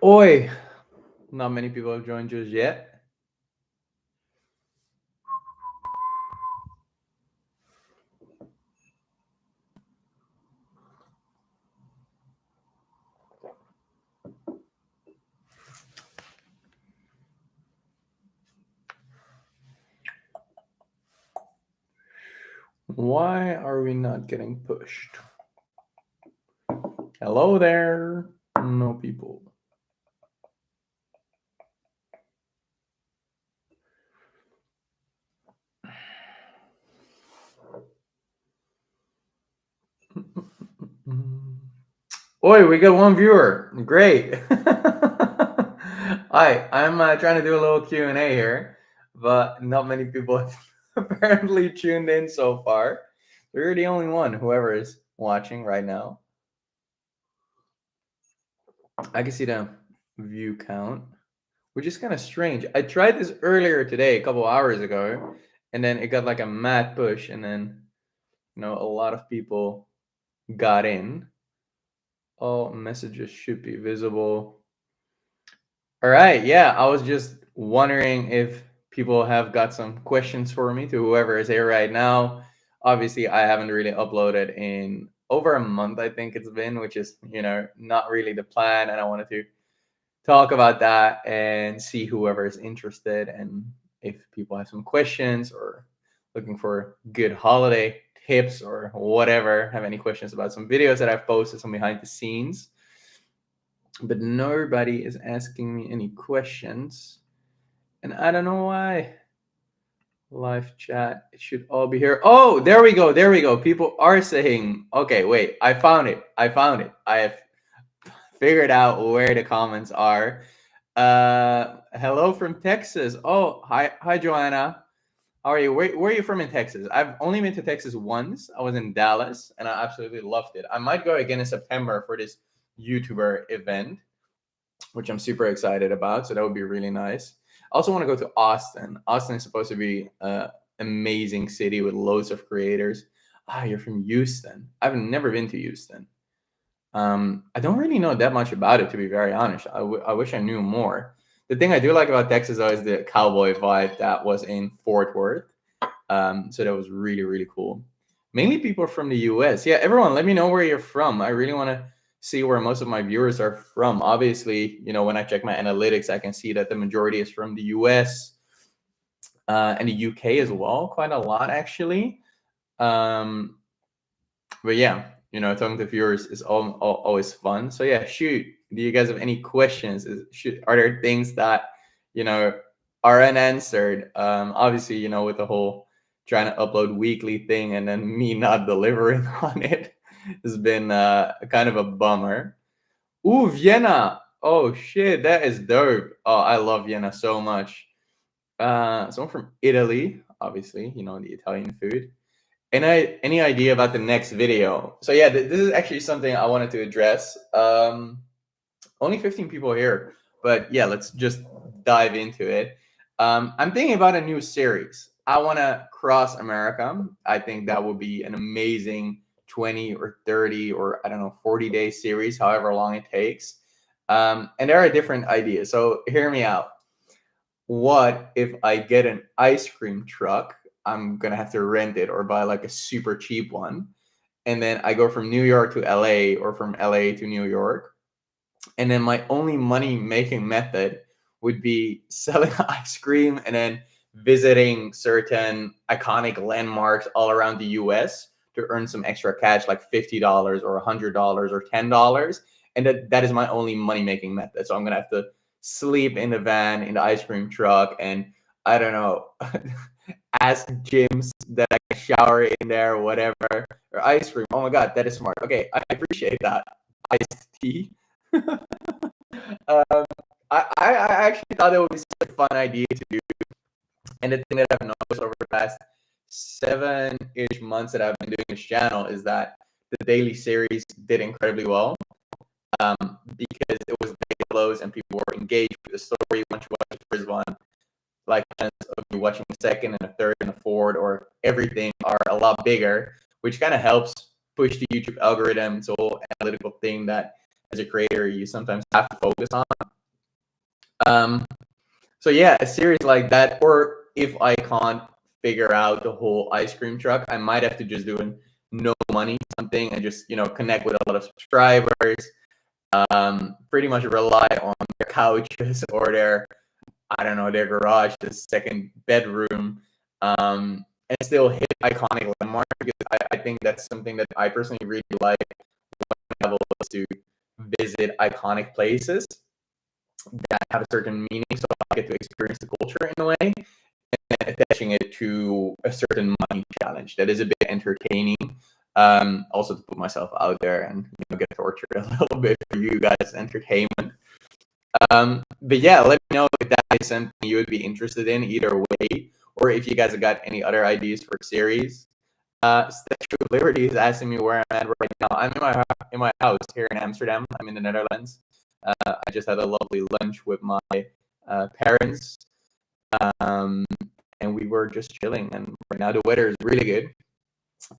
Oi, not many people have joined just yet. Why are we not getting pushed? Hello there. No people. Oi, we got one viewer. Great. Hi, I'm trying to do a little Q&A here, but not many people have apparently tuned in so far. You're the only one, whoever is watching right now. I can see the view count, which is kind of strange. I tried this earlier today, a couple hours ago, and then it got like a mad push, and then a lot of people got in. All messages should be visible. All right, yeah, I was just wondering if people have got some questions for me to whoever is here right now. Obviously, I haven't really uploaded in over a month, I think it's been, which is, not really the plan. And I wanted to talk about that and see whoever is interested and if people have some questions or looking for good holiday tips or whatever, have any questions about some videos that I've posted, some behind the scenes. But nobody is asking me any questions, and I don't know why. Live chat, it should all be here. Oh, there we go, there we go. People are saying, okay, wait, I found it, I have figured out where the comments are. Hello from Texas. Oh, hi Joanna. How are you? Where are you from in Texas? I've only been to Texas once. I was in Dallas and I absolutely loved it. I might go again in September for this YouTuber event, which I'm super excited about. So that would be really nice. I also want to go to Austin. Austin is supposed to be an amazing city with loads of creators. Ah, you're from Houston. I've never been to Houston. I don't really know that much about it, to be very honest. I wish I knew more. The thing I do like about Texas, though, is the cowboy vibe that was in Fort Worth. So that was really, really cool. Mainly people from the US. Yeah, everyone, let me know where you're from. I really want to see where most of my viewers are from. Obviously, when I check my analytics, I can see that the majority is from the US and the UK as well, quite a lot actually. Um, but yeah, talking to viewers is always fun. So yeah, shoot. Do you guys have any questions? Are there things that you know are unanswered? Obviously, with the whole trying to upload weekly thing and then me not delivering on it has been kind of a bummer. Ooh, Vienna. Oh shit, that is dope. Oh, I love Vienna so much. Someone from Italy, obviously, the Italian food. Any idea about the next video? So yeah, this is actually something I wanted to address. Only 15 people here, but yeah, let's just dive into it. I'm thinking about a new series. I want to cross America. I think that would be an amazing 20 or 30 or I don't know 40-day series, however long it takes. And there are different ideas. So hear me out. What if I get an ice cream truck? I'm gonna have to rent it or buy like a super cheap one. And then I go from New York to LA or from LA to New York. And then my only money making method would be selling ice cream and then visiting certain iconic landmarks all around the US to earn some extra cash, like $50 or $100 or $10. And that is my only money making method. So I'm gonna have to sleep in the van in the ice cream truck and I don't know, ask gyms that I can shower in there or whatever, or ice cream. Oh my god, that is smart. Okay, I appreciate that. Iced tea. um, I actually thought it would be such a fun idea to do. And the thing that I've noticed over the past 7-ish months that I've been doing this channel is that the daily series did incredibly well, because it was close and people were engaged with the story. Once you watch the first one, like of you watching the second and a third and a fourth or everything are a lot bigger, which kind of helps push the YouTube algorithm. It's a whole analytical thing that as a creator you sometimes have to focus on. Um, so yeah, a series like that, or if I can't figure out the whole ice cream truck, I might have to just do a no money something and just connect with a lot of subscribers. Pretty much rely on their couches or their, I don't know, their garage, the second bedroom, and still hit iconic landmarks, because I think that's something that I personally really like when I travel, is to visit iconic places that have a certain meaning, so I get to experience the culture in a way, and attaching it to a certain money challenge that is a bit entertaining. Also to put myself out there and get tortured a little bit for you guys' entertainment. But yeah, let me know if that is something you would be interested in either way, or if you guys have got any other ideas for series. Statue of Liberty is asking me where I'm at right now. I'm in my house here in Amsterdam. I'm in the Netherlands. I just had a lovely lunch with my parents, and we were just chilling. And right now the weather is really good.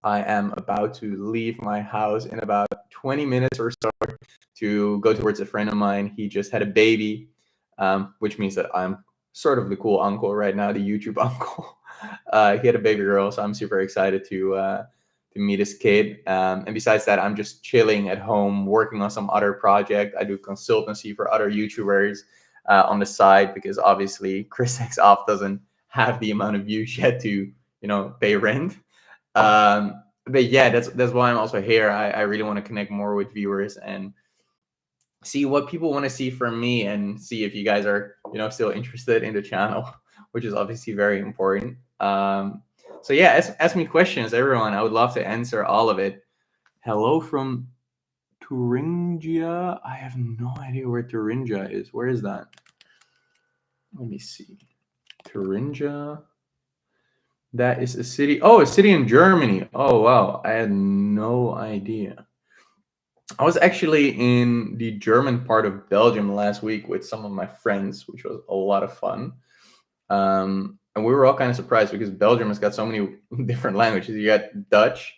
I am about to leave my house in about 20 minutes or so to go towards a friend of mine. He just had a baby, which means that I'm sort of the cool uncle right now, the YouTube uncle. He had a baby girl, so I'm super excited to meet his kid. And besides that, I'm just chilling at home, working on some other project. I do consultancy for other YouTubers on the side, because obviously Chris X Off doesn't have the amount of views yet to pay rent. But yeah, that's why I'm also here. I really want to connect more with viewers and see what people want to see from me, and see if you guys are still interested in the channel, which is obviously very important. So yeah, ask me questions, everyone. I would love to answer all of it. Hello from Thuringia. I have no idea where Thuringia is. Where is that? Let me see. Thuringia. That is a city. Oh, a city in Germany. Oh, wow. I had no idea. I was actually in the German part of Belgium last week with some of my friends, which was a lot of fun. And we were all kind of surprised, because Belgium has got so many different languages. You got Dutch,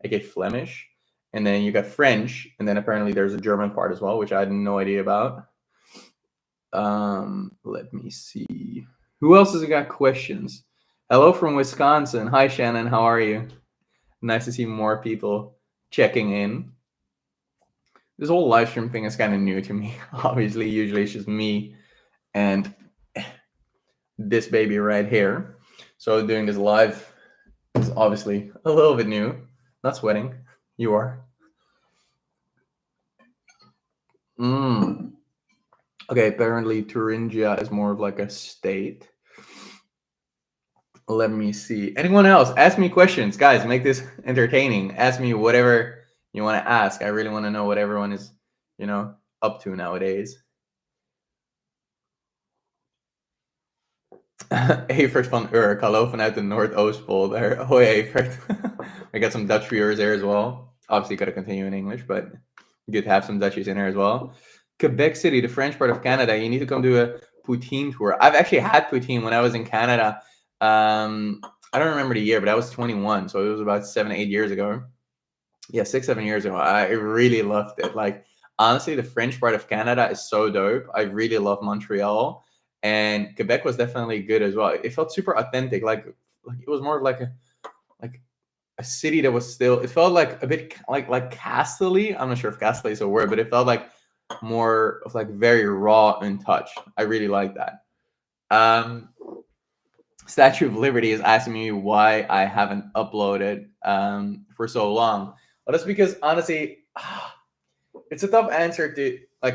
aka Flemish, and then you got French, and then apparently there's a German part as well, which I had no idea about. Let me see. Who else has got questions? Hello from Wisconsin. Hi, Shannon. How are you? Nice to see more people checking in. This whole live stream thing is kind of new to me. Obviously, usually it's just me and this baby right here. So doing this live is obviously a little bit new. Not sweating. You are. Okay, apparently Thuringia is more of like a state. Let me see. Anyone else? Ask me questions. Guys, make this entertaining. Ask me whatever you want to ask. I really want to know what everyone is, up to nowadays. Evert van Urk. Hallo vanuit de Noordoostpolder. Hoi Evert. I got some Dutch viewers there as well. Obviously, got to continue in English, but good to have some Dutchies in here as well. Quebec City, the French part of Canada. You need to come do a poutine tour. I've actually had poutine when I was in Canada. I don't remember the year, but I was 21, so it was about 7-8 years ago. Yeah, 6-7 years ago. I really loved it. Like, honestly, the French part of Canada is so dope. I really love Montreal, and Quebec was definitely good as well. It felt super authentic. Like it was more like a city that was still. It felt like a bit like castle-y. I'm not sure if castle is a word, but it felt like more of like very raw and touch. I really like that. Statue of Liberty is asking me why I haven't uploaded for so long. Well, that's because honestly, it's a tough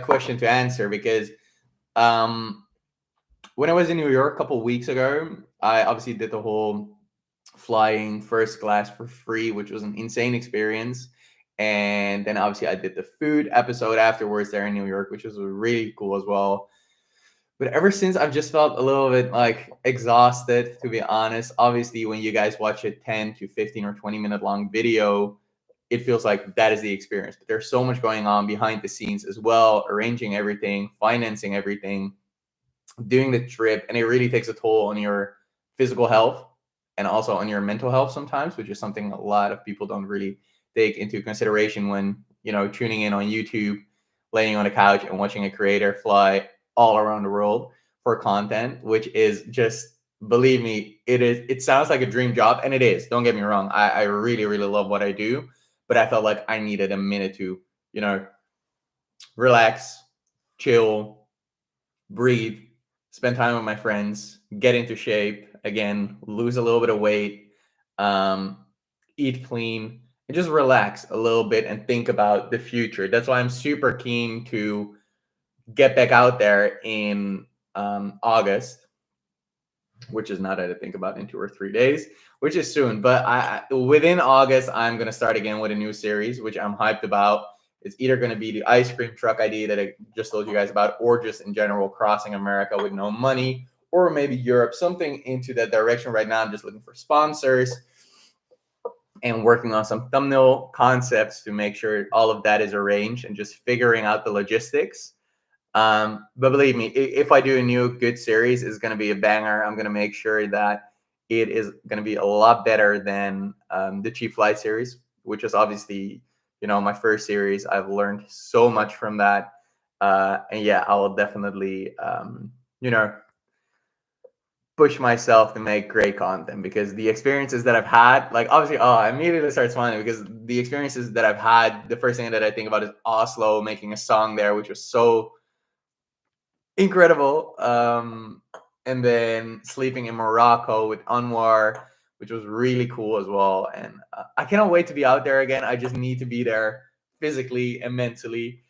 question to answer, because when I was in New York a couple weeks ago, I obviously did the whole flying first class for free, which was an insane experience. And then obviously I did the food episode afterwards there in New York, which was really cool as well. But ever since, I've just felt a little bit like exhausted, to be honest. Obviously, when you guys watch a 10 to 15 or 20-minute long video, it feels like that is the experience. But there's so much going on behind the scenes as well, arranging everything, financing everything, doing the trip. And it really takes a toll on your physical health and also on your mental health sometimes, which is something a lot of people don't really take into consideration when, tuning in on YouTube, laying on a couch and watching a creator fly all around the world for content, which is just, believe me, it sounds like a dream job, and it is. Don't get me wrong. I really, really love what I do, but I felt like I needed a minute to, relax, chill, breathe, spend time with my friends, get into shape again, lose a little bit of weight, um, eat clean, and just relax a little bit and think about the future. That's why I'm super keen to get back out there in August, which is not that I think about, in 2 or 3 days, which is soon. But within August, I'm gonna start again with a new series, which I'm hyped about. It's either going to be the ice cream truck idea that I just told you guys about, or just in general crossing America with no money, or maybe Europe, something into that direction. Right now, I'm just looking for sponsors and working on some thumbnail concepts to make sure all of that is arranged and just figuring out the logistics. But believe me, if I do a new good series, it's going to be a banger. I'm going to make sure that it is going to be a lot better than the Cheap Flight series, which is obviously, my first series. I've learned so much from that. And yeah, I will definitely, push myself to make great content, because the experiences that I've had, like, obviously, I immediately start smiling because the experiences that I've had, the first thing that I think about is Oslo, making a song there, which was so incredible. And then sleeping in Morocco with Anwar, which was really cool as well. And I cannot wait to be out there again. I just need to be there physically and mentally.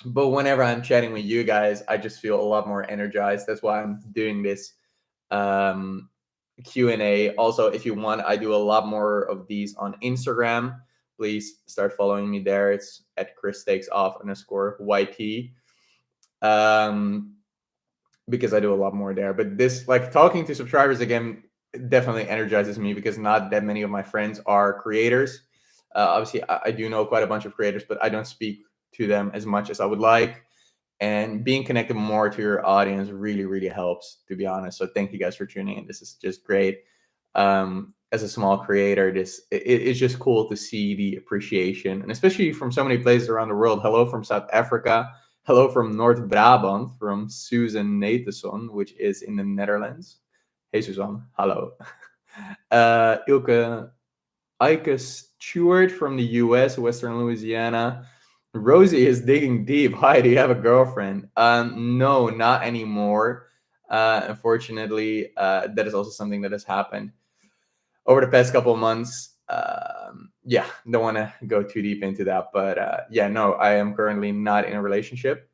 But whenever I'm chatting with you guys, I just feel a lot more energized. That's why I'm doing this Q&A. Also, if you want, I do a lot more of these on Instagram. Please start following me there. It's at ChrisTakesOff_YT. Because I do a lot more there. But this, like, talking to subscribers again, definitely energizes me, because not that many of my friends are creators. Obviously, I do know quite a bunch of creators, but I don't speak to them as much as I would like. And being connected more to your audience really, really helps, to be honest. So thank you guys for tuning in. This is just great. As a small creator, it's just cool to see the appreciation, and especially from so many places around the world. Hello from South Africa. Hello from North Brabant, from Susan Nateson, which is in the Netherlands. Hey, Susan. Hello. Ilke Ike Stewart from the US, Western Louisiana. Rosie is digging deep. Hi, do you have a girlfriend? No, not anymore. Unfortunately, that is also something that has happened over the past couple of months. Yeah, don't want to go too deep into that, but yeah, no, I am currently not in a relationship.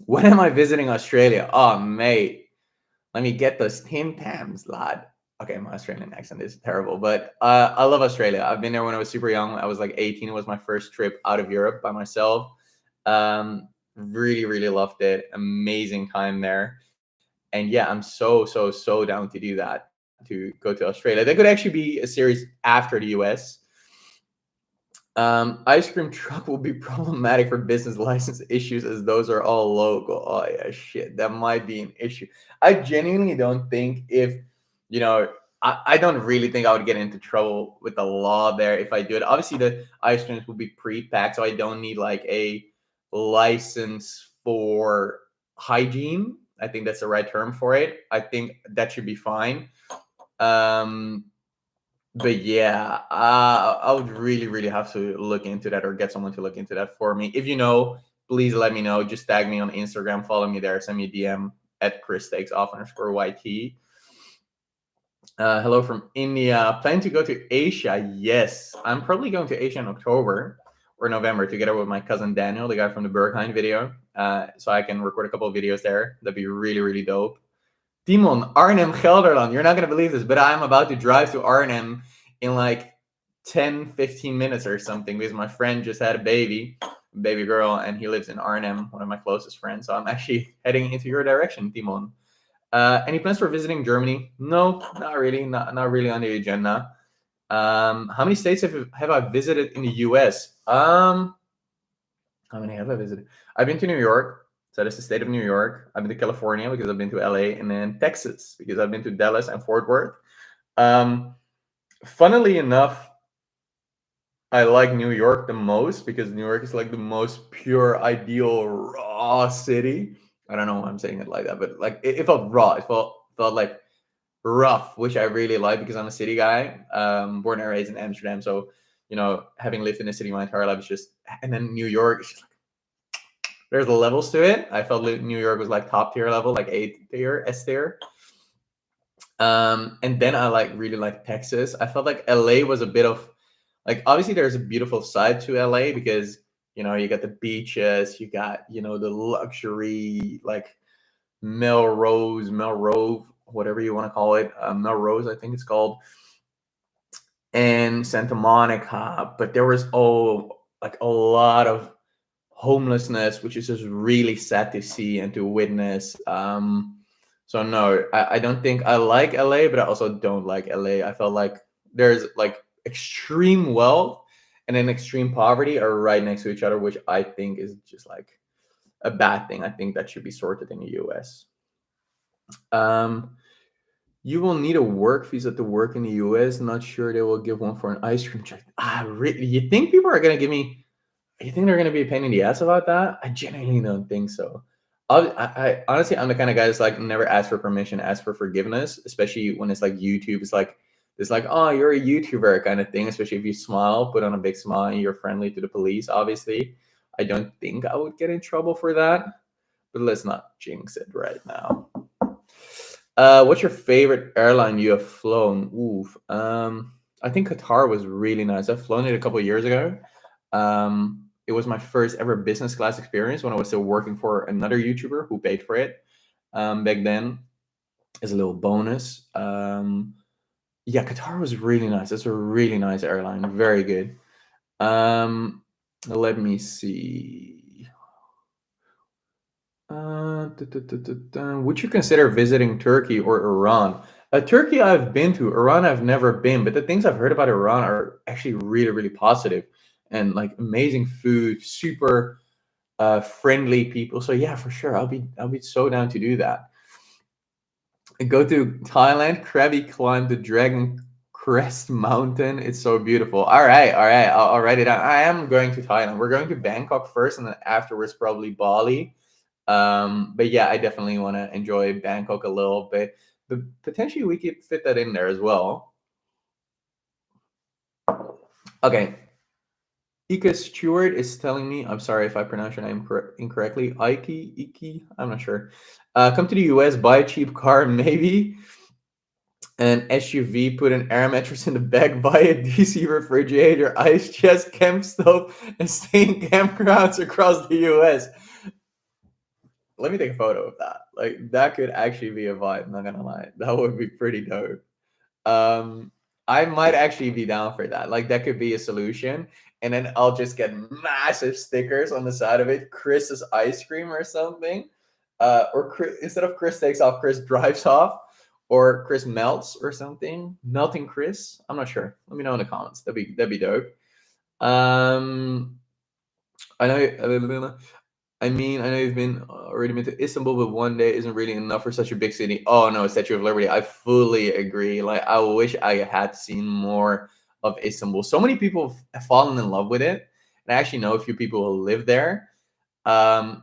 When am I visiting Australia? Oh, mate, let me get those Tim Tams, lad. Okay, my Australian accent is terrible, but I love Australia. I've been there when I was super young. I was like 18. It was my first trip out of Europe by myself. Really, really loved it. Amazing time there. And yeah, I'm so down to do that, to go to Australia. That could actually be a series after the US. Ice cream truck will be problematic for business license issues, as those are all local. Oh yeah, shit, that might be an issue. I genuinely don't think, if I don't really think I would get into trouble with the law there if I do it. Obviously, the ice creams will be pre-packed, so I don't need like a license for hygiene. I think that's the right term for it. I think that should be fine. But yeah, I would really, really have to look into that, or get someone to look into that for me. If you know, please let me know. Just tag me on Instagram, follow me there, send me a DM at ChrisTakesOff_YT. Hello from India. Plan to go to Asia? Yes, I'm probably going to Asia in October or November, together with my cousin Daniel, the guy from the Berghain video. So I can record a couple of videos there. That'd be really, really dope. Timon, Arnhem, Gelderland. You're not going to believe this, but I'm about to drive to Arnhem in like 10, 15 minutes or something, because my friend just had a baby girl, and he lives in Arnhem, one of my closest friends. So I'm actually heading into your direction, Timon. Any plans for visiting Germany? No, not really. Not really on the agenda. How many states have I visited in the US? How many have I visited? I've been to New York. So that's the state of New York. I've been to California because I've been to LA, and then Texas because I've been to Dallas and Fort Worth. Funnily enough, I like New York the most because New York is like the most pure, ideal, raw city. I don't know why I'm saying it like that, but like it felt raw. It felt like rough, which I really like because I'm a city guy, born and raised in Amsterdam. So having lived in the city my entire life is just, and then New York, it's just like, there's levels to it. I felt New York was like top tier level, like A tier, S tier. And then I really like Texas. I felt like LA was a bit of like, obviously there's a beautiful side to LA because you got the beaches, you got the luxury, like Melrose, whatever you want to call it, Melrose, I think it's called, and Santa Monica. But there was like a lot of homelessness, which is just really sad to see and to witness. So no, I don't think I like LA, but I also don't like LA. I felt like there's like extreme wealth and then extreme poverty are right next to each other, which I think is just like a bad thing. I think that should be sorted in the US. You will need a work visa to work in the US. Not sure they will give one for an ice cream truck. You think people are gonna give me? You think they're gonna be a pain in the ass about that? I genuinely don't think so. I honestly, I'm the kind of guy that's like never ask for permission, ask for forgiveness, especially when it's like YouTube. It's like, oh, you're a YouTuber kind of thing. Especially if you smile, put on a big smile, and you're friendly to the police. Obviously, I don't think I would get in trouble for that. But let's not jinx it right now. What's your favorite airline you have flown? Oof. I think Qatar was really nice. I've flown it a couple of years ago. It was my first ever business class experience when I was still working for another YouTuber who paid for it back then as a little bonus. Yeah, Qatar was really nice. It's a really nice airline. Very good. Let me see. Would you consider visiting Turkey or Iran? Turkey I've been to. Iran I've never been, but the things I've heard about Iran are actually really, really positive and like amazing food, super friendly people. So yeah, for sure, I'll be so down to do that. Go to Thailand. Krabi climb the Dragon Crest Mountain. It's so beautiful. All right, all right. I'll write it down. I am going to Thailand. We're going to Bangkok first, and then afterwards probably Bali. But yeah, I definitely want to enjoy Bangkok a little bit. But potentially we could fit that in there as well. Okay. Ika Stewart is telling me, I'm sorry if I pronounce your name incorrectly. Iki, I'm not sure. Come to the US, buy a cheap car, maybe an SUV, put an air mattress in the back, buy a DC refrigerator, ice chest, camp stove, and stay in campgrounds across the US. Let me take a photo of that. Like that could actually be a vibe. I'm not gonna lie, that would be pretty dope. Um, I might actually be down for that. Like that could be a solution, and then I'll just get massive stickers on the side of it, Chris's ice cream or something. Or Chris, instead of Chris takes off, Chris drives off, or Chris melts or something. Melting Chris. I'm not sure. Let me know in the comments. That'd be dope. Um, I know. I know you've been already been to Istanbul, but one day isn't really enough for such a big city. Oh no, Statue of Liberty. I fully agree. Like I wish I had seen more of Istanbul. So many people have fallen in love with it, and I actually know a few people who live there. Um,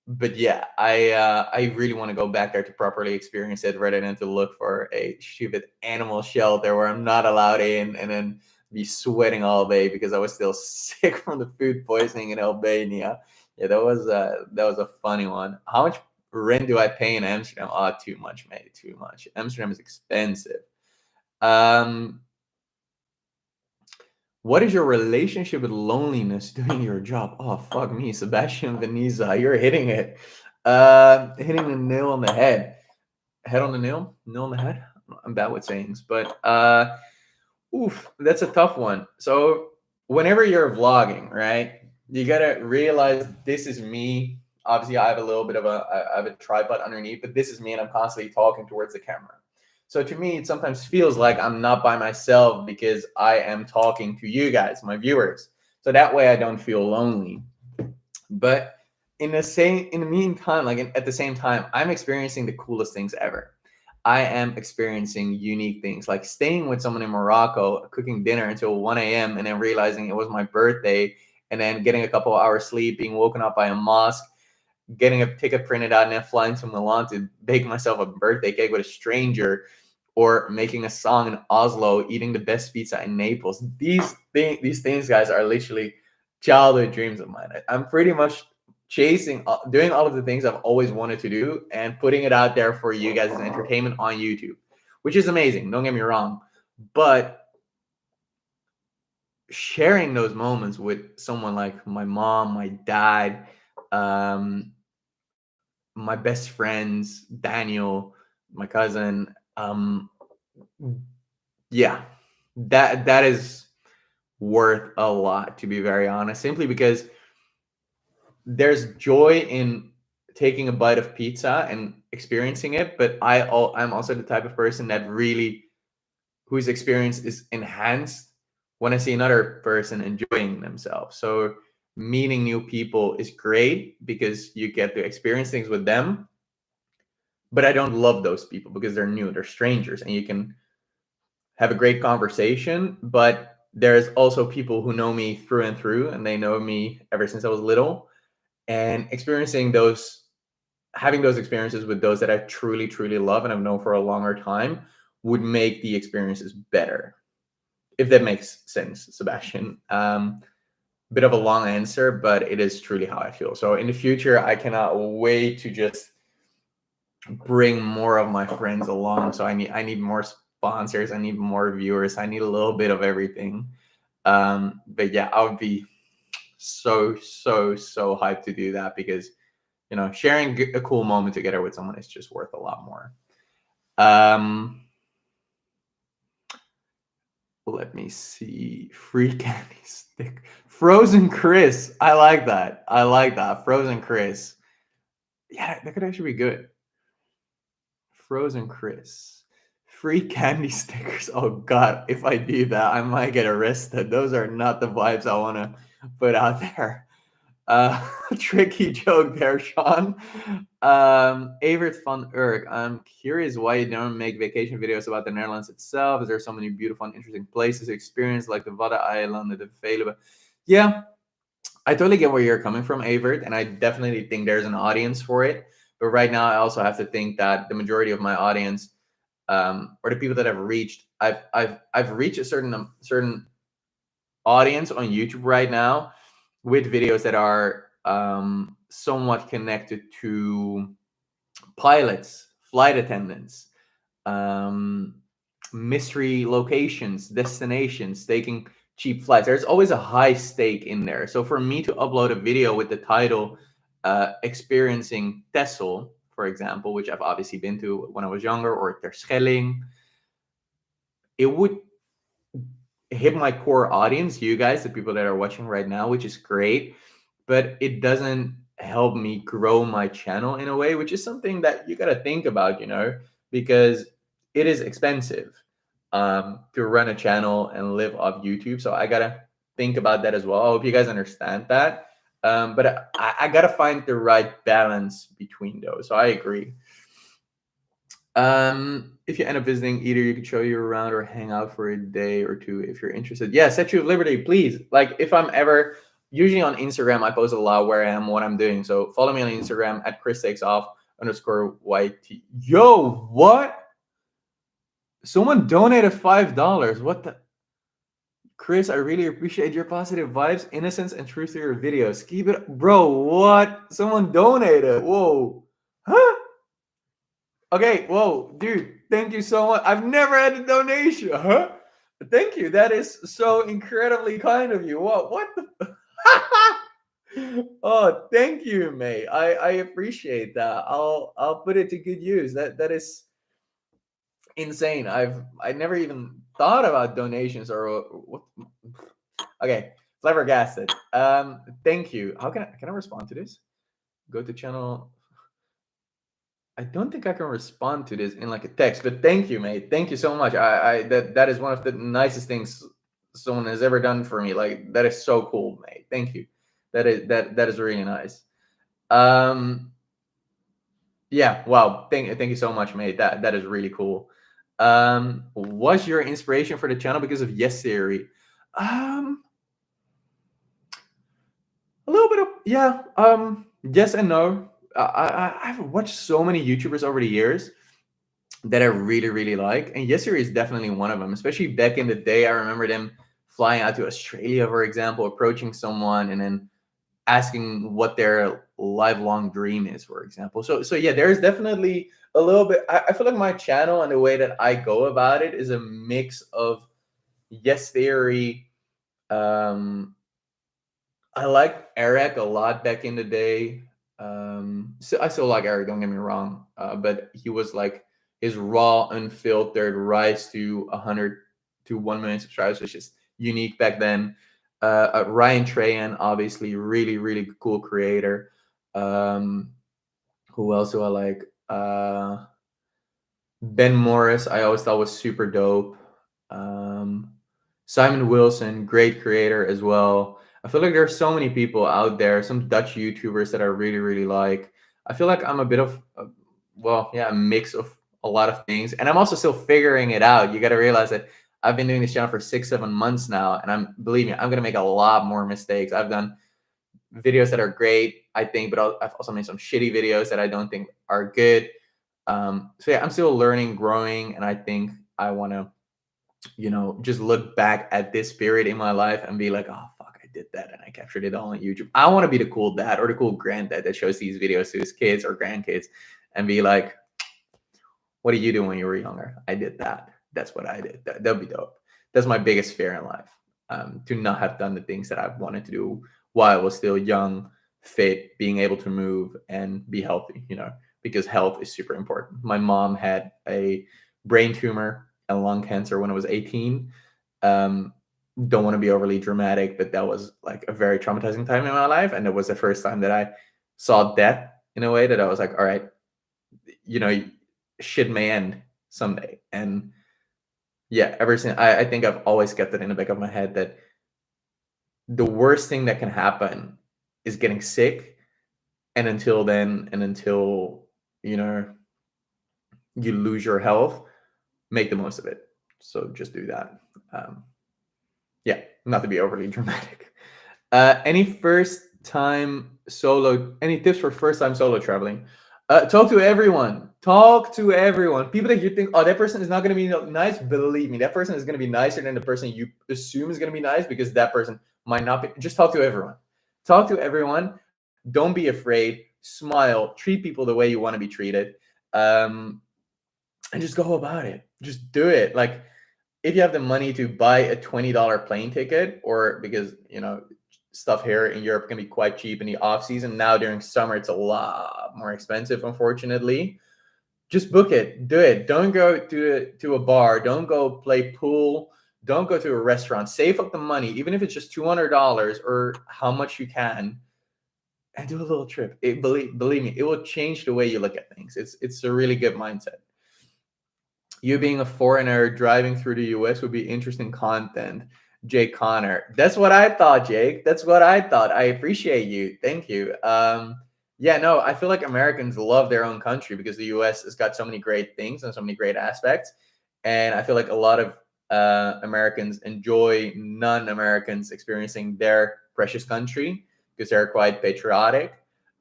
but yeah, I really want to go back there to properly experience it, rather than to look for a stupid animal shelter where I'm not allowed in, and then be sweating all day because I was still sick from the food poisoning in Albania. Yeah, that was a funny one. How much rent do I pay in Amsterdam? Oh, too much, mate. Too much. Amsterdam is expensive. Um, what is your relationship with loneliness doing your job? Oh, fuck me, Sebastian Veniza, you're hitting it. Hitting the nail on the head. Head on the nail? Nail on the head? I'm bad with sayings, but oof, that's a tough one. So whenever you're vlogging, right, you gotta realize this is me. Obviously, I have a tripod underneath, but this is me, and I'm constantly talking towards the camera. So to me, it sometimes feels like I'm not by myself because I am talking to you guys, my viewers. So that way, I don't feel lonely. But in the meantime, at the same time, I'm experiencing the coolest things ever. I am experiencing unique things, like staying with someone in Morocco, cooking dinner until 1 a.m. and then realizing it was my birthday, and then getting a couple of hours sleep, being woken up by a mosque, getting a ticket printed out, and then flying to Milan to bake myself a birthday cake with a stranger, or making a song in Oslo, eating the best pizza in Naples. These things, guys, are literally childhood dreams of mine. I'm pretty much chasing, doing all of the things I've always wanted to do and putting it out there for you guys as entertainment on YouTube, which is amazing. Don't get me wrong, but sharing those moments with someone like my mom, my dad, my best friends, Daniel, my cousin, yeah, that is worth a lot, to be very honest, simply because there's joy in taking a bite of pizza and experiencing it, but I'm also the type of person that really, whose experience is enhanced when I see another person enjoying themselves. So meeting new people is great because you get to experience things with them, but I don't love those people because they're new, they're strangers, and you can have a great conversation, but there's also people who know me through and through, and they know me ever since I was little, and experiencing those, having those experiences with those that I truly, truly love and I've known for a longer time would make the experiences better. If that makes sense, Sebastian. Bit of a long answer, but it is truly how I feel. So in the future, I cannot wait to just bring more of my friends along. So I need more sponsors, I need more viewers, I need a little bit of everything. But yeah, I would be so hyped to do that because, you know, sharing a cool moment together with someone is just worth a lot more. Let me see. Free candy stick. Frozen Chris. I like that. I like that. Frozen Chris. Yeah, that could actually be good. Frozen Chris. Free candy stickers. Oh God, if I do that, I might get arrested. Those are not the vibes I want to put out there. Tricky joke there, Sean. Evert van Urk. I'm curious why you don't make vacation videos about the Netherlands itself. Is there so many beautiful and interesting places to experience, like the Wadden Island, the Veluwe? Yeah, I totally get where you're coming from, Evert, and I definitely think there's an audience for it. But right now, I also have to think that the majority of my audience, or the people that I've reached, I've reached a certain audience on YouTube right now with videos that are somewhat connected to pilots, flight attendants, mystery locations, destinations, taking cheap flights. There's always a high stake in there. So for me to upload a video with the title Experiencing Texel, for example, which I've obviously been to when I was younger, or Terschelling, it would hit my core audience, you guys, the people that are watching right now, which is great, but it doesn't help me grow my channel in a way, which is something that you got to think about, you know, because it is expensive to run a channel and live off YouTube. So I got to think about that as well. I hope you guys understand that. But I got to find the right balance between those. So I agree. If you end up visiting, either you could show you around or hang out for a day or two if you're interested. Yeah, Statue of Liberty, please. Like, if I'm ever, usually on Instagram, I post a lot where I am, what I'm doing. So follow me on Instagram at ChrisTakesOff_YT. Yo, what? Someone donated $5. What the? Chris, I really appreciate your positive vibes, innocence, and truth to your videos. Keep it, bro. What? Someone donated. Whoa. Huh? Okay, whoa, dude, thank you so much. I've never had a donation, huh? Thank you. That is so incredibly kind of you. What the? Oh, thank you, mate. I appreciate that. I'll put it to good use. That is insane. I never even thought about donations or what. Okay, flabbergasted. Thank you. How can I respond to this? Go to channel. I don't think I can respond to this in like a text, but thank you, mate. Thank you so much. That is one of the nicest things someone has ever done for me. Like, that is so cool, mate. Thank you. That is really nice. Yeah, wow. Thank you so much, mate. That is really cool. Was your inspiration for the channel because of Yes Theory? Um, a little bit of, yeah. Yes and no. I've watched so many YouTubers over the years that I really really like, and Yes Theory is definitely one of them. Especially back in the day, I remember them flying out to Australia, for example, approaching someone and then asking what their lifelong dream is, for example. So yeah, there's definitely a little bit. I feel like my channel and the way that I go about it is a mix of Yes Theory. Um, I liked Eric a lot back in the day. So I still like Eric. Don't get me wrong, but he was like his raw, unfiltered rise to 100 to 1 million subscribers, which is unique back then. Ryan Trahan, obviously, really really cool creator. Um, who else do I like? Ben Morris, I always thought was super dope. Um, Simon Wilson, great creator as well. I feel like there's so many people out there, some Dutch YouTubers that I really, really like. I feel like I'm a bit of, well, yeah, a mix of a lot of things. And I'm also still figuring it out. You got to realize that I've been doing this channel for 6, 7 months now. And believe me, I'm going to make a lot more mistakes. I've done videos that are great, I think, but I've also made some shitty videos that I don't think are good. So yeah, I'm still learning, growing, and I think I want to, just look back at this period in my life and be like, oh fuck, I did that and I captured it all on YouTube. I want to be the cool dad or the cool granddad that shows these videos to his kids or grandkids and be like, what did you do when you were younger? I did that. That's what I did. That'd be dope. That's my biggest fear in life. To not have done the things that I wanted to do while I was still young, fit, being able to move and be healthy, because health is super important. My mom had a brain tumor and lung cancer when I was 18. Um, don't want to be overly dramatic, but that was like a very traumatizing time in my life. And it was the first time that I saw death in a way that I was like, all right, you know, shit may end someday. And yeah, ever since I think I've always kept it in the back of my head that the worst thing that can happen is getting sick. And until then, and until, you know, you lose your health, make the most of it. So just do that. Um, yeah, not to be overly dramatic. Any tips for first time solo traveling? Talk to everyone. Talk to everyone. People that you think, oh, that person is not going to be nice. Believe me, that person is going to be nicer than the person you assume is going to be nice because that person might not be. Just talk to everyone. Talk to everyone. Don't be afraid. Smile. Treat people the way you want to be treated. Um, and just go about it. Just do it. Like, if you have the money to buy a $20 plane ticket, or because stuff here in Europe can be quite cheap in the off season. Now during summer, it's a lot more expensive, unfortunately. Just book it, do it. Don't go to a bar. Don't go play pool. Don't go to a restaurant. Save up the money, even if it's just $200 or how much you can, and do a little trip. Believe me, it will change the way you look at things. It's a really good mindset. You being a foreigner driving through the US would be interesting content. Jake Connor. That's what I thought, Jake. That's what I thought. I appreciate you. Thank you. Yeah, no, I feel like Americans love their own country because the US has got so many great things and so many great aspects. And I feel like a lot of Americans enjoy non Americans experiencing their precious country because they're quite patriotic.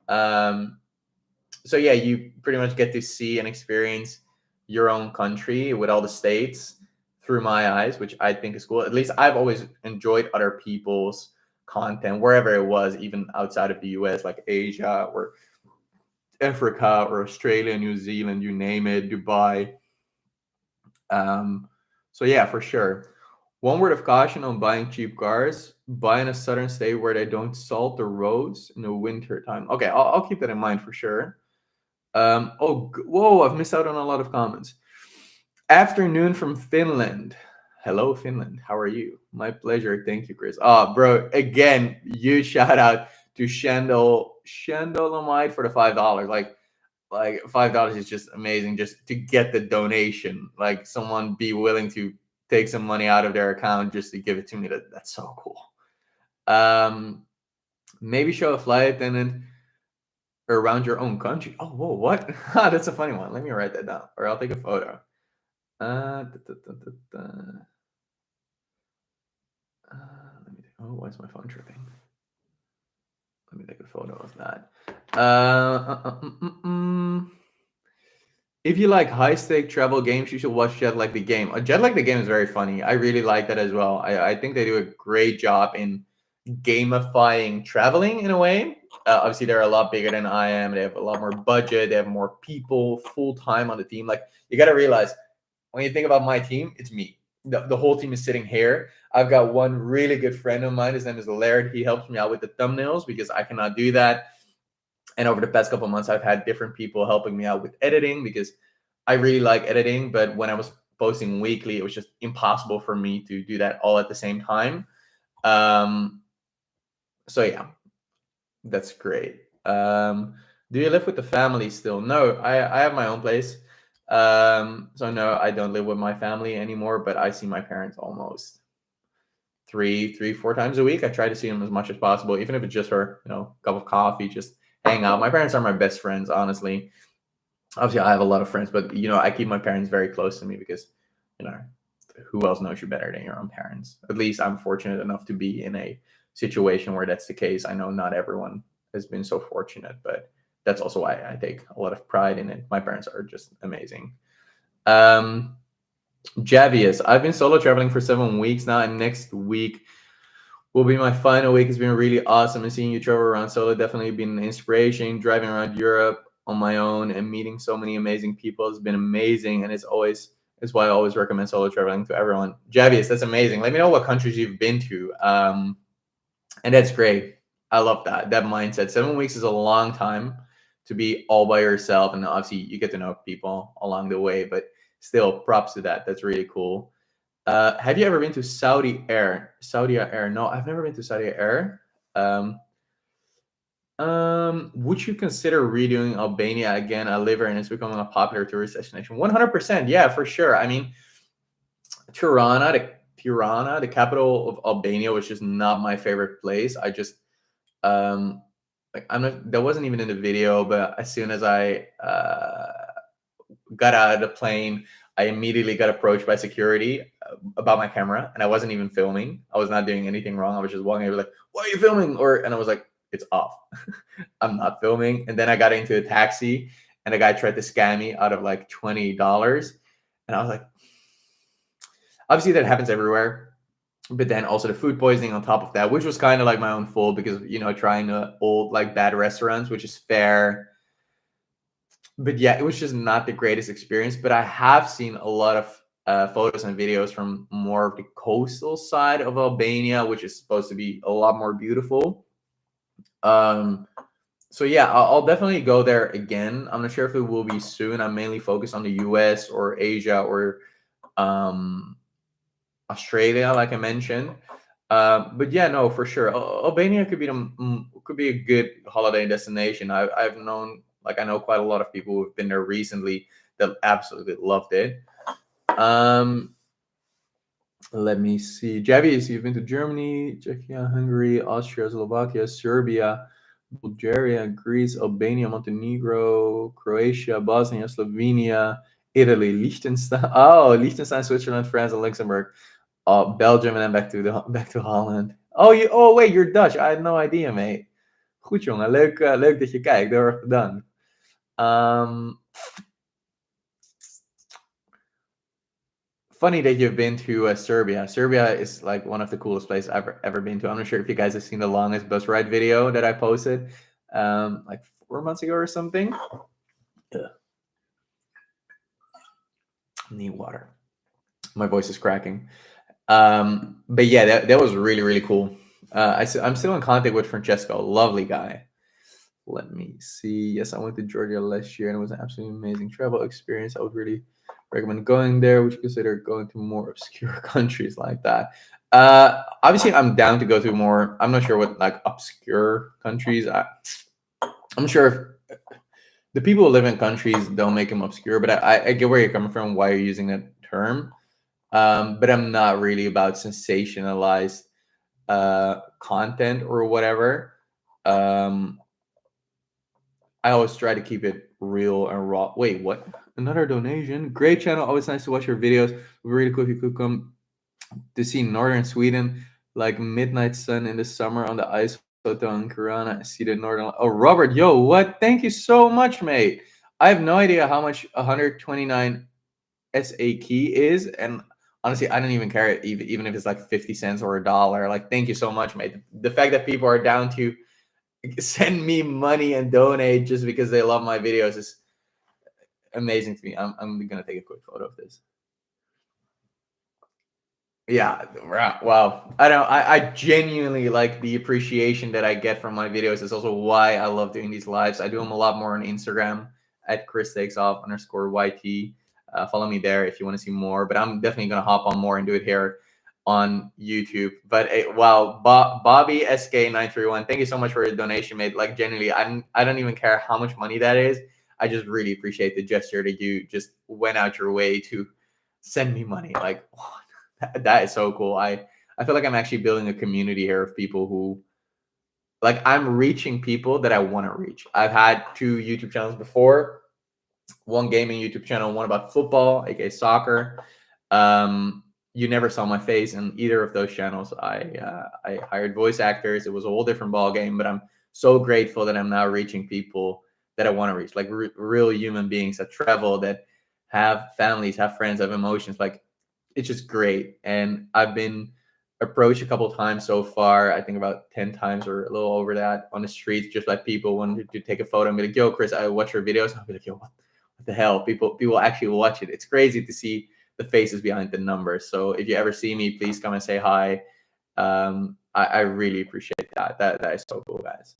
Um, so yeah, you pretty much get to see and experience your own country with all the states through my eyes, which I think is cool. At least I've always enjoyed other people's content wherever it was, even outside of the US, like Asia or Africa or Australia, New Zealand, you name it, Dubai. So yeah, for sure. One word of caution on buying cheap cars: buy in a southern state where they don't salt the roads in the winter time. Okay, I'll keep that in mind for sure. Whoa, I've missed out on a lot of comments. Afternoon from Finland. Hello, Finland. How are you? My pleasure. Thank you, Chris. Oh, bro, again, huge shout out to Shandolamide for the $5. Like $5 is just amazing just to get the donation. Like someone be willing to take some money out of their account just to give it to me. That's so cool. Maybe show a flight attendant around your own country. Oh, whoa, what? That's a funny one. Let me write that down, or I'll take a photo. Da, da, da, da, da. Why is my phone tripping? Let me take a photo of that. If you like high stake travel games, you should watch Jet Like the Game. Jet Like the Game is very funny. I really like that as well. I think they do a great job in gamifying traveling in a way. Obviously, they're a lot bigger than I am. They have a lot more budget. They have more people full time on the team. Like, you got to realize when you think about my team, it's me. The whole team is sitting here. I've got one really good friend of mine. His name is Laird. He helps me out with the thumbnails because I cannot do that. And over the past couple of months, I've had different people helping me out with editing because I really like editing. But when I was posting weekly, it was just impossible for me to do that all at the same time. So yeah, that's great. Do you live with the family still? No, I have my own place. So no, I don't live with my family anymore, but I see my parents almost three, 4 times a week. I try to see them as much as possible, even if it's just for, a cup of coffee, just hang out. My parents are my best friends, honestly. Obviously, I have a lot of friends, but I keep my parents very close to me because, who else knows you better than your own parents? At least I'm fortunate enough to be in a situation where that's the case. I know not everyone has been so fortunate, but that's also why I take a lot of pride in it. My parents are just amazing. Javius, I've been solo traveling for 7 weeks now, and next week will be my final week. It's been really awesome, and seeing you travel around solo definitely been an inspiration. Driving around Europe on my own and meeting so many amazing people has been amazing, and it's why I always recommend solo traveling to everyone. Javius, that's amazing. Let me know what countries you've been to, and that's great. I love that mindset. 7 weeks is a long time to be all by yourself, and obviously you get to know people along the way, but still, props to that. That's really cool. Have you ever been to Saudi Air? Saudi Air? No, I've never been to Saudi Air. Would you consider redoing Albania again? I live here and it's becoming a popular tourist destination. 100%. Yeah, for sure. I mean, Tirana, the capital of Albania, was just not my favorite place. I just, that wasn't even in the video, but as soon as I got out of the plane, I immediately got approached by security about my camera, and I wasn't even filming. I was not doing anything wrong. I was just walking over like, "Why are you filming?" And I was like, "It's off. I'm not filming." And then I got into a taxi, and the guy tried to scam me out of like $20, and I was like, obviously that happens everywhere. But then also the food poisoning on top of that, which was kind of like my own fault because trying to old like bad restaurants, which is fair. But yeah, it was just not the greatest experience. But I have seen a lot of photos and videos from more of the coastal side of Albania, which is supposed to be a lot more beautiful. So yeah, I'll definitely go there again. I'm not sure if it will be soon. I'm mainly focused on the US or Asia or Australia, like I mentioned. But yeah, no, for sure, Albania could be a good holiday destination. I've known, like, I know quite a lot of people who've been there recently that absolutely loved it. Let me see. Javius, you've been to Germany, Czechia, Hungary, Austria, Slovakia, Serbia, Bulgaria, Greece, Albania, Montenegro, Croatia, Bosnia, Slovenia, Italy, Liechtenstein. Oh, Liechtenstein, Switzerland, France, and Luxembourg. Belgium, and then back to Holland. Oh wait, you're Dutch. I had no idea, mate. Goed jongen, leuk dat je kijkt. Heel erg bedankt. Funny that you've been to Serbia. Serbia is like one of the coolest places I've ever been to. I'm not sure if you guys have seen the longest bus ride video that I posted, like 4 months ago or something. Ugh. Need water. My voice is cracking. But yeah, that was really, really cool. I'm still in contact with Francesco, lovely guy. Let me see. Yes, I went to Georgia last year and it was an absolutely amazing travel experience. I would really recommend going there. Would you consider going to more obscure countries like that? Obviously, I'm down to go to more. I'm not sure what like obscure countries. I'm sure if the people who live in countries don't make them obscure, but I get where you're coming from, why you're using that term. But I'm not really about sensationalized content or whatever. I always try to keep it real and raw. Wait, what? Another donation? Great channel. Always nice to watch your videos. Would be really cool if you could come to see northern Sweden, like midnight sun in the summer on the ice hotel in Kiruna. See the northern. Oh, Robert, yo, what? Thank you so much, mate. I have no idea how much 129 SA key is, and honestly, I don't even care even if it's like 50 cents or a dollar. Like, thank you so much, mate. The fact that people are down to send me money and donate just because they love my videos is amazing to me. I'm gonna take a quick photo of this. Yeah, wow. I genuinely like the appreciation that I get from my videos. It's also why I love doing these lives. I do them a lot more on Instagram at @ChrisTakesOff_YT. Follow me there if you want to see more. But I'm definitely gonna hop on more and do it here on YouTube. But wow, Bobby SK931, thank you so much for your donation, mate. Like genuinely, I don't even care how much money that is. I just really appreciate the gesture that you just went out your way to send me money. Like, that is so cool. I feel like I'm actually building a community here of people who, like, I'm reaching people that I want to reach. I've had 2 YouTube channels before, one gaming YouTube channel, one about football, aka soccer. You never saw my face in either of those channels. I hired voice actors. It was a whole different ball game, but I'm so grateful that I'm now reaching people that I want to reach, like real human beings that travel, that have families, have friends, have emotions. Like, it's just great. And I've been approached a couple times so far. I think about 10 times or a little over that on the streets, just like people wanted to take a photo and be like, yo, Chris, I watch your videos. I'll be like, yo, what the hell? People actually watch it. It's crazy to see the faces behind the numbers. So if you ever see me, please come and say hi. I really appreciate that. That is so cool, guys.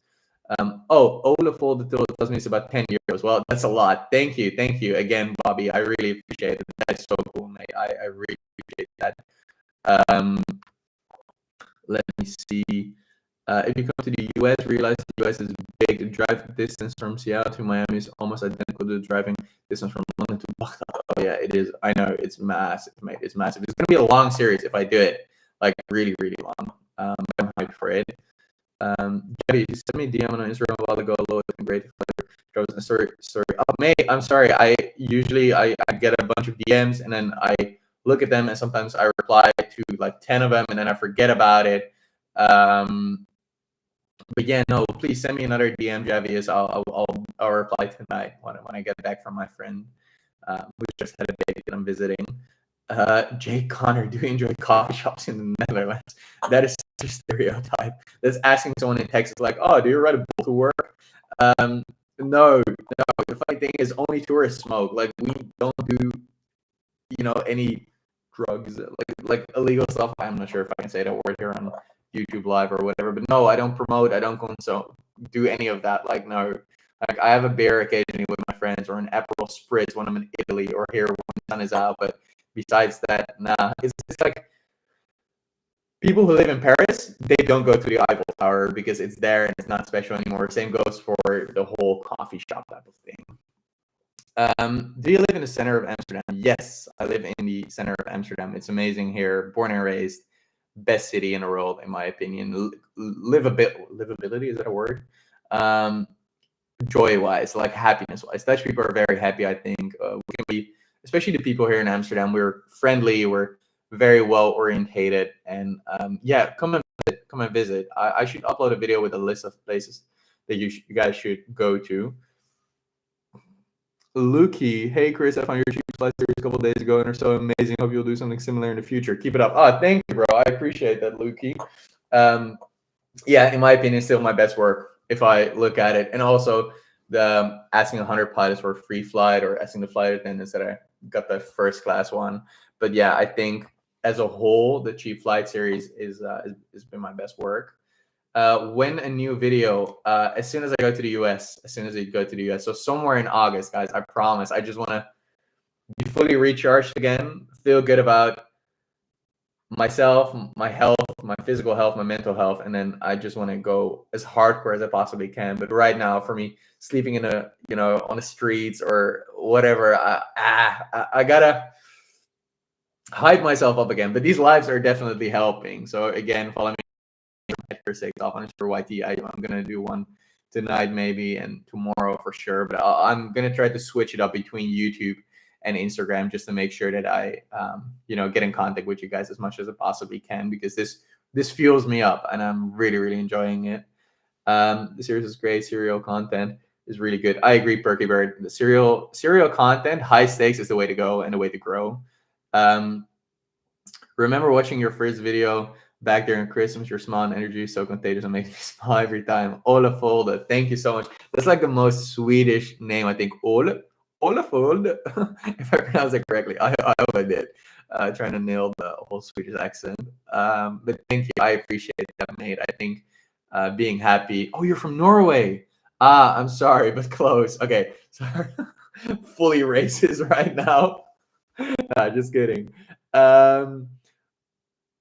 Olafol tells me it's about 10 euros. Well, that's a lot. Thank you again, Bobby. I really appreciate it. That's so cool, mate. I really appreciate that. Um, let me see. If you come to the US, realize the US is big. The drive distance from Seattle to Miami is almost identical to the driving distance from London to Baghdad. Oh yeah, it is. I know, it's massive, mate. It's massive. It's gonna be a long series if I do it, like really, really long. I'm hyped for it. Jeffy, you sent me DM on Instagram a while ago. Hello, it's been great. Sorry. Oh, mate, I'm sorry. I usually I get a bunch of DMs and then I look at them and sometimes I reply to like 10 of them and then I forget about it. But yeah, no, please send me another DM, Javius. I'll reply tonight when I get back from my friend who just had a baby that I'm visiting. Jake Connor, do you enjoy coffee shops in the Netherlands? That is such a stereotype. That's asking someone in Texas, like, oh, do you ride a bull to work? No. The funny thing is, only tourists smoke. Like, we don't do, any drugs, like illegal stuff. I'm not sure if I can say that word here on YouTube Live or whatever. But no, I don't promote. I don't do any of that. Like, no. Like, I have a beer occasionally with my friends, or an Aperol Spritz when I'm in Italy, or here when the sun is out. But besides that, nah. It's like people who live in Paris, they don't go to the Eiffel Tower because it's there and it's not special anymore. Same goes for the whole coffee shop type of thing. Do you live in the center of Amsterdam? Yes, I live in the center of Amsterdam. It's amazing here. Born and raised, best city in the world, in my opinion. Livability, is that a word? Joy-wise, like happiness-wise. Dutch people are very happy, I think. We can be, especially the people here in Amsterdam, we're friendly, we're very well-orientated. And yeah, come and visit. I should upload a video with a list of places that you guys should go to. Lukey, hey Chris, I found your cheap flight series a couple days ago and are so amazing. Hope you'll do something similar in the future. Keep it up. Oh, thank you, bro. I appreciate that, Lukey. Yeah, in my opinion, still my best work if I look at it. And also the asking 100 pilots for a free flight, or asking the flight attendants that I got the first class one. But yeah, I think as a whole, the cheap flight series has been my best work. When a new video, as soon as I go to the US, so somewhere in August, guys, I promise. I just want to be fully recharged again, feel good about myself, my health, my physical health, my mental health, and then I just want to go as hardcore as I possibly can. But right now, for me, sleeping in on the streets or whatever, I gotta hype myself up again. But these lives are definitely helping. So again, follow me at @ChrisTakesOff_YT. I'm gonna do one tonight maybe, and tomorrow for sure. But I'm gonna try to switch it up between YouTube and Instagram just to make sure that I, get in contact with you guys as much as I possibly can, because this fuels me up, and I'm really really enjoying it. The series is great. Serial content is really good. I agree, Perky Bird. The serial content, high stakes is the way to go and the way to grow. Remember watching your first video back during Christmas. Your smile and energy is so contagious and makes me smile every time. Olafolda, thank you so much. That's like the most Swedish name, I think. Olafolda, if I pronounce it correctly. I hope I did. Trying to nail the whole Swedish accent. But thank you. I appreciate that, mate. I think being happy. Oh, you're from Norway. I'm sorry, but close. Okay, sorry. Fully racist right now. Nah, just kidding. Um,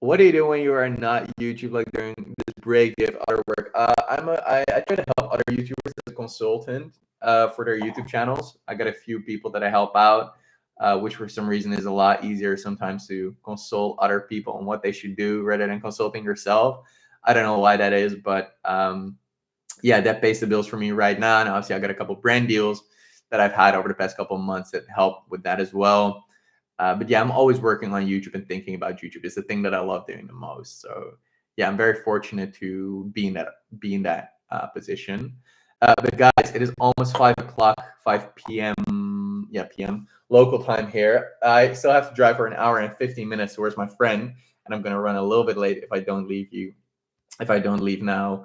what do you do when you are not YouTube, like during this break? Do you have other work? I try to help other YouTubers as a consultant for their YouTube channels. I got a few people that I help out, which for some reason is a lot easier sometimes to consult other people on what they should do rather than consulting yourself. I don't know why that is, but yeah, that pays the bills for me right now. And obviously, I got a couple brand deals that I've had over the past couple of months that help with that as well. But yeah, I'm always working on YouTube and thinking about YouTube. It's the thing that I love doing the most. So yeah, I'm very fortunate to be in that position. But guys, it is almost 5 o'clock, 5 p.m. Yeah, p.m. local time here. I still have to drive for an hour and 15 minutes towards my friend, and I'm gonna run a little bit late if I don't leave now.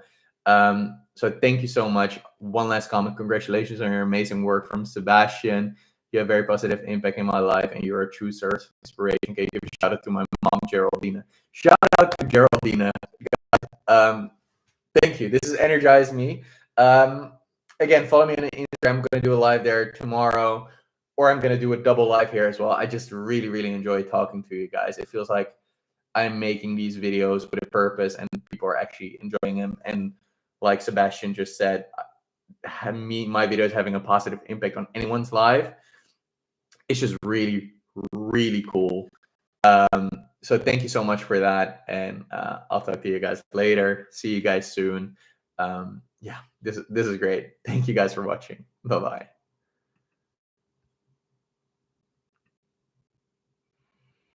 So thank you so much. One last comment. Congratulations on your amazing work, from Sebastian. You have a very positive impact in my life, and you're a true source of inspiration. Can you give a shout out to my mom, Geraldina? Shout out to Geraldina. Thank you. This has energized me. Again, follow me on Instagram. I'm going to do a live there tomorrow, or I'm going to do a double live here as well. I just really, really enjoy talking to you guys. It feels like I'm making these videos with a purpose, and people are actually enjoying them. And like Sebastian just said, my videos having a positive impact on anyone's life, it's just really, really cool. So thank you so much for that, and I'll talk to you guys later. See you guys soon. Yeah, this is great. Thank you guys for watching. Bye bye.